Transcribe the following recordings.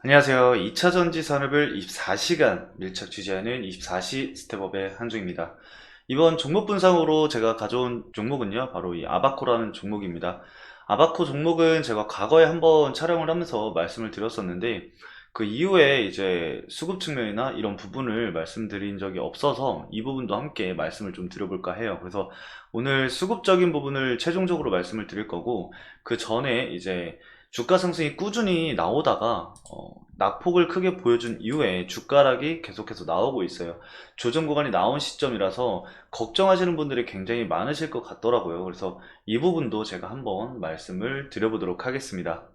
안녕하세요. 2차전지 산업을 24시간 밀착 취재하는 24시 스텝업의 한중입니다. 이번 종목 분석으로 제가 가져온 종목은요, 바로 이 아바코라는 종목입니다. 아바코 종목은 제가 과거에 한번 촬영을 하면서 말씀을 드렸었는데, 그 이후에 이제 수급 측면이나 이런 부분을 말씀드린 적이 없어서 이 부분도 함께 말씀을 좀 드려볼까 해요. 그래서 오늘 수급적인 부분을 최종적으로 말씀을 드릴 거고, 그 전에 이제 주가 상승이 꾸준히 나오다가 낙폭을 크게 보여준 이후에 주가락이 계속해서 나오고 있어요. 조정 구간이 나온 시점이라서 걱정하시는 분들이 굉장히 많으실 것 같더라고요. 그래서 이 부분도 제가 한번 말씀을 드려보도록 하겠습니다.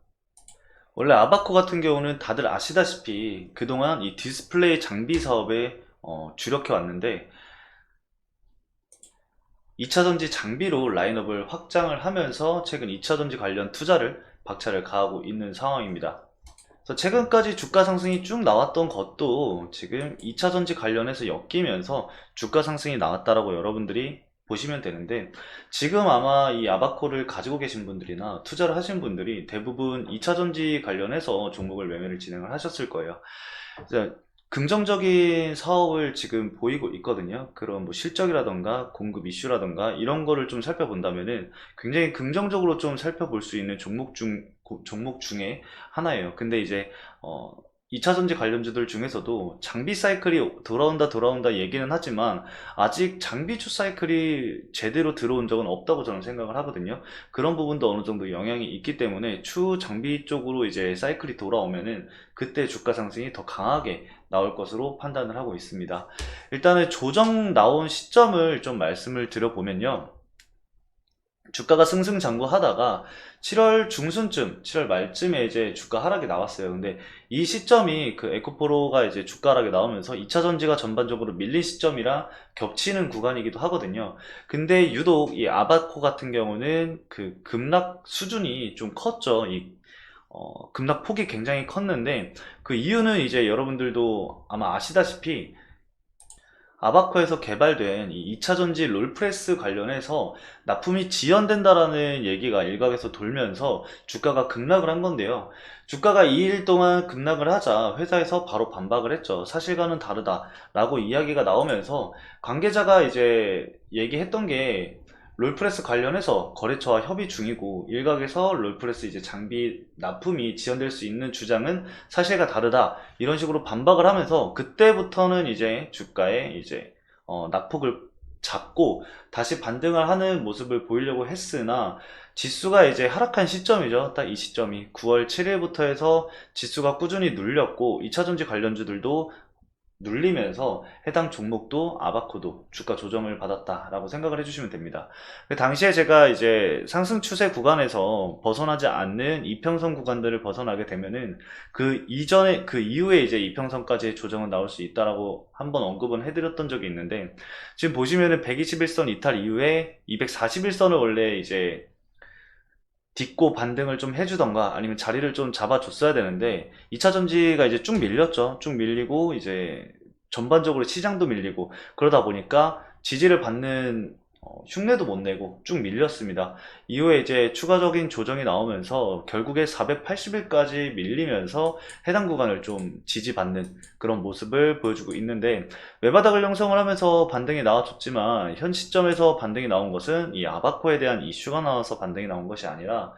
원래 아바코 같은 경우는 다들 아시다시피 그동안 이 디스플레이 장비 사업에 주력해 왔는데, 2차전지 장비로 라인업을 확장을 하면서 최근 2차전지 관련 투자를 박차를 가하고 있는 상황입니다. 그래서 최근까지 주가 상승이 쭉 나왔던 것도 지금 2차전지 관련해서 엮이면서 주가 상승이 나왔다라고 여러분들이 보시면 되는데, 지금 아마 이 아바코를 가지고 계신 분들이나 투자를 하신 분들이 대부분 2차전지 관련해서 종목을 매매를 진행을 하셨을 거예요. 그래서 긍정적인 사업을 지금 보이고 있거든요. 그런 뭐 실적이라던가 공급 이슈라던가 이런 거를 좀 살펴본다면은 굉장히 긍정적으로 좀 살펴볼 수 있는 종목 중에 하나예요. 근데 이제 어 2차 전지 관련주들 중에서도 장비 사이클이 돌아온다 얘기는 하지만 아직 장비 추 사이클이 제대로 들어온 적은 없다고 저는 생각을 하거든요. 그런 부분도 어느 정도 영향이 있기 때문에 추 장비 쪽으로 이제 사이클이 돌아오면은 그때 주가 상승이 더 강하게 나올 것으로 판단을 하고 있습니다. 일단은 조정 나온 시점을 좀 말씀을 드려보면요, 주가가 승승장구하다가 7월 중순쯤, 7월 말쯤에 이제 주가 하락이 나왔어요. 근데 이 시점이 그 에코프로가 이제 주가 하락이 나오면서 2차 전지가 전반적으로 밀린 시점이랑 겹치는 구간이기도 하거든요. 근데 유독 이 아바코 같은 경우는 그 급락 수준이 좀 컸죠. 급락 폭이 굉장히 컸는데, 그 이유는 이제 여러분들도 아마 아시다시피 아바코에서 개발된 이 2차 전지 롤프레스 관련해서 납품이 지연된다라는 얘기가 일각에서 돌면서 주가가 급락을 한 건데요. 주가가 2일 동안 급락을 하자 회사에서 바로 반박을 했죠. 사실과는 다르다라고 이야기가 나오면서 관계자가 이제 얘기했던 게, 롤프레스 관련해서 거래처와 협의 중이고 일각에서 롤프레스 이제 장비 납품이 지연될 수 있는 주장은 사실과 다르다, 이런 식으로 반박을 하면서 그때부터는 이제 주가에 이제 낙폭을 잡고 다시 반등을 하는 모습을 보이려고 했으나, 지수가 이제 하락한 시점이죠. 딱 이 시점이 9월 7일부터 해서 지수가 꾸준히 눌렸고 2차전지 관련주들도 눌리면서 해당 종목도 아바코도 주가 조정을 받았다라고 생각을 해주시면 됩니다. 그 당시에 제가 이제 상승 추세 구간에서 벗어나지 않는 이평선 구간들을 벗어나게 되면은 그 이전에 그 이후에 이제 이평선까지의 조정은 나올 수 있다라고 한번 언급은 해드렸던 적이 있는데, 지금 보시면은 121선 이탈 이후에 241선을 원래 이제 딛고 반등을 좀 해주던가 아니면 자리를 좀 잡아줬어야 되는데, 2차 전지가 이제 쭉 밀렸죠. 쭉 밀리고 이제 전반적으로 시장도 밀리고 그러다 보니까 지지를 받는 흉내도 못 내고 쭉 밀렸습니다. 이후에 이제 추가적인 조정이 나오면서 결국에 480일까지 밀리면서 해당 구간을 좀 지지받는 그런 모습을 보여주고 있는데, 외바닥을 형성을 하면서 반등이 나와줬지만 현 시점에서 반등이 나온 것은 이 아바코에 대한 이슈가 나와서 반등이 나온 것이 아니라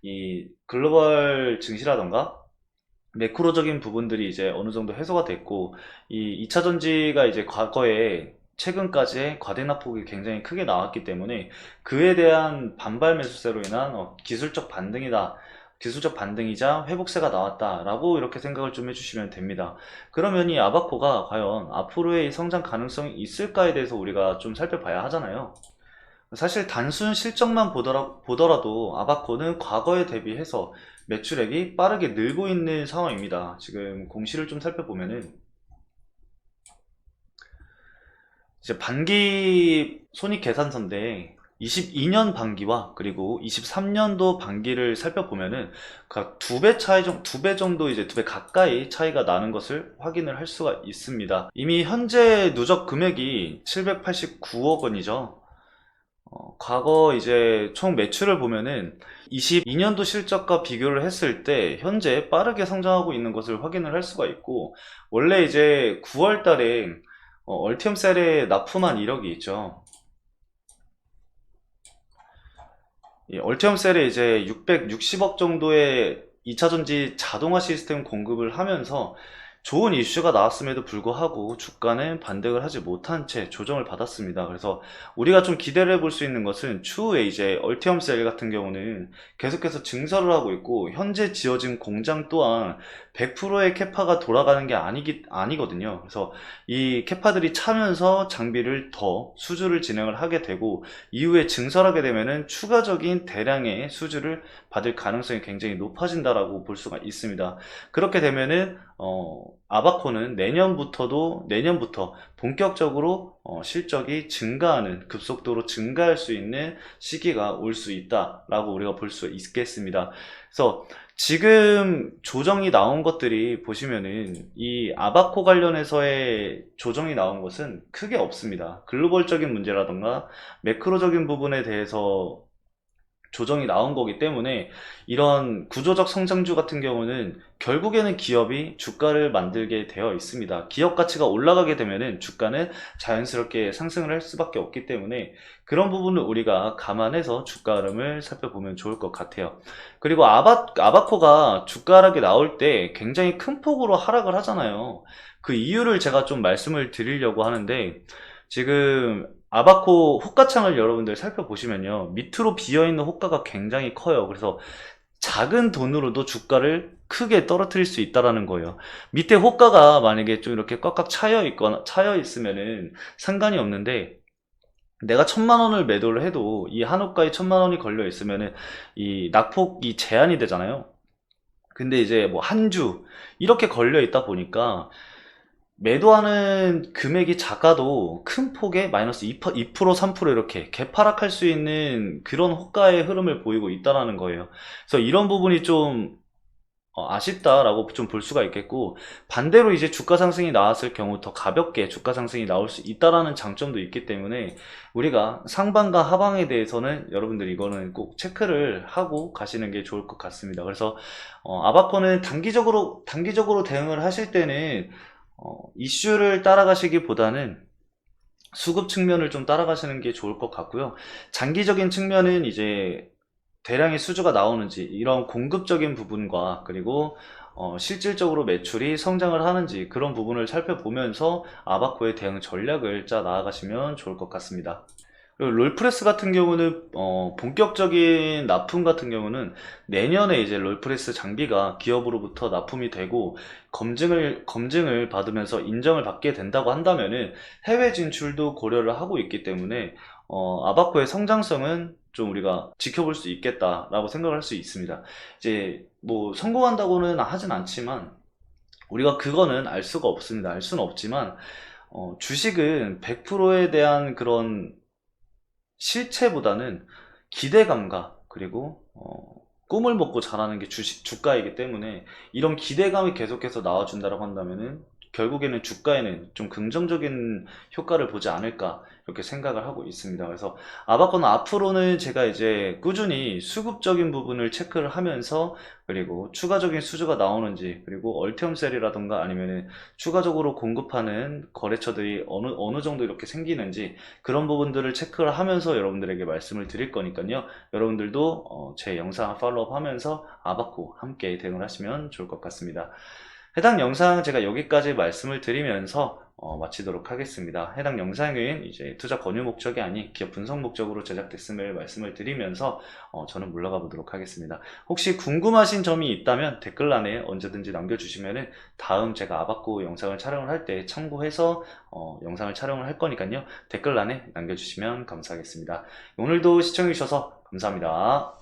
이 글로벌 증시라던가 매크로적인 부분들이 이제 어느 정도 해소가 됐고, 이 2차 전지가 이제 과거에 최근까지의 과대 낙폭이 굉장히 크게 나왔기 때문에 그에 대한 반발 매수세로 인한 기술적 반등이자 회복세가 나왔다라고 이렇게 생각을 좀 해주시면 됩니다. 그러면 이 아바코가 과연 앞으로의 성장 가능성이 있을까에 대해서 우리가 좀 살펴봐야 하잖아요. 사실 단순 실적만 보더라도 아바코는 과거에 대비해서 매출액이 빠르게 늘고 있는 상황입니다. 지금 공시를 좀 살펴보면은 이제 반기 손익계산서인데, 22년 반기와 그리고 23년도 반기를 살펴보면은 두 배 정도, 이제 두 배 가까이 차이가 나는 것을 확인을 할 수가 있습니다. 이미 현재 누적 금액이 789억 원이죠. 과거 이제 총 매출을 보면은 22년도 실적과 비교를 했을 때 현재 빠르게 성장하고 있는 것을 확인을 할 수가 있고, 원래 이제 9월 달에 얼티엄 셀에 납품한 이력이 있죠. 이 얼티엄 셀에 이제 660억 정도의 2차전지 자동화 시스템 공급을 하면서 좋은 이슈가 나왔음에도 불구하고 주가는 반등을 하지 못한 채 조정을 받았습니다. 그래서 우리가 좀 기대를 해볼 수 있는 것은 추후에 이제 얼티엄 셀 같은 경우는 계속해서 증설을 하고 있고, 현재 지어진 공장 또한 100%의 캐파가 돌아가는 게 아니거든요. 그래서 이 캐파들이 차면서 장비를 더 수주를 진행을 하게 되고, 이후에 증설하게 되면은 추가적인 대량의 수주를 받을 가능성이 굉장히 높아진다라고 볼 수가 있습니다. 그렇게 되면은 아바코는 내년부터 본격적으로 실적이 증가하는, 급속도로 증가할 수 있는 시기가 올 수 있다라고 우리가 볼 수 있겠습니다. 그래서 지금 조정이 나온 것들이 보시면은 이 아바코 관련해서의 조정이 나온 것은 크게 없습니다. 글로벌적인 문제라던가 매크로적인 부분에 대해서 조정이 나온 거기 때문에, 이런 구조적 성장주 같은 경우는 결국에는 기업이 주가를 만들게 되어 있습니다. 기업 가치가 올라가게 되면은 주가는 자연스럽게 상승을 할 수밖에 없기 때문에, 그런 부분을 우리가 감안해서 주가 흐름을 살펴보면 좋을 것 같아요. 그리고 아바코가 주가 하락이 나올 때 굉장히 큰 폭으로 하락을 하잖아요. 그 이유를 제가 좀 말씀을 드리려고 하는데, 지금 아바코 호가창을 여러분들 살펴보시면요, 밑으로 비어있는 호가가 굉장히 커요. 그래서 작은 돈으로도 주가를 크게 떨어뜨릴 수 있다라는 거예요. 밑에 호가가 만약에 좀 이렇게 꽉꽉 차여 있으면은 상관이 없는데, 내가 1,000만 원을 매도를 해도 이 한 호가에 1,000만 원이 걸려 있으면은 이 낙폭이 제한이 되잖아요. 근데 이제 뭐 한 주 이렇게 걸려 있다 보니까 매도하는 금액이 작아도 큰 폭의 마이너스 2%, 3% 이렇게 개파락할 수 있는 그런 호가의 흐름을 보이고 있다는 거예요. 그래서 이런 부분이 좀 아쉽다라고 좀 볼 수가 있겠고, 반대로 이제 주가 상승이 나왔을 경우 더 가볍게 주가 상승이 나올 수 있다라는 장점도 있기 때문에, 우리가 상방과 하방에 대해서는 여러분들 이거는 꼭 체크를 하고 가시는 게 좋을 것 같습니다. 그래서 아바코는 단기적으로 대응을 하실 때는 이슈를 따라가시기보다는 수급 측면을 좀 따라가시는 게 좋을 것 같고요. 장기적인 측면은 이제 대량의 수주가 나오는지, 이런 공급적인 부분과, 그리고 실질적으로 매출이 성장을 하는지, 그런 부분을 살펴보면서 아바코의 대응 전략을 짜 나아가시면 좋을 것 같습니다. 그리고 롤프레스 같은 경우는 본격적인 납품 같은 경우는 내년에 이제 롤프레스 장비가 기업으로부터 납품이 되고 검증을 받으면서 인정을 받게 된다고 한다면은 해외 진출도 고려를 하고 있기 때문에 아바코의 성장성은 좀 우리가 지켜볼 수 있겠다라고 생각을 할 수 있습니다. 이제 뭐 성공한다고는 하진 않지만, 우리가 그거는 알 수가 없습니다. 알 수는 없지만 주식은 100%에 대한 그런 실체보다는 기대감과, 그리고 꿈을 먹고 자라는 게 주가이기 때문에, 이런 기대감이 계속해서 나와준다고 한다면은 결국에는 주가에는 좀 긍정적인 효과를 보지 않을까, 이렇게 생각을 하고 있습니다. 그래서 아바코는 앞으로는 제가 이제 꾸준히 수급적인 부분을 체크를 하면서, 그리고 추가적인 수주가 나오는지, 그리고 얼티엄셀이라던가 아니면은 추가적으로 공급하는 거래처들이 어느 정도 이렇게 생기는지, 그런 부분들을 체크를 하면서 여러분들에게 말씀을 드릴 거니까요. 여러분들도 제 영상 팔로우 하면서 아바코 함께 대응을 하시면 좋을 것 같습니다. 해당 영상 제가 여기까지 말씀을 드리면서 마치도록 하겠습니다. 해당 영상은 이제 투자 권유 목적이 아닌 기업 분석 목적으로 제작됐음을 말씀을 드리면서 저는 물러가 보도록 하겠습니다. 혹시 궁금하신 점이 있다면 댓글란에 언제든지 남겨주시면은 다음 제가 아바코 영상을 촬영을 할 때 참고해서 영상을 촬영을 할 거니까요. 댓글란에 남겨주시면 감사하겠습니다. 오늘도 시청해주셔서 감사합니다.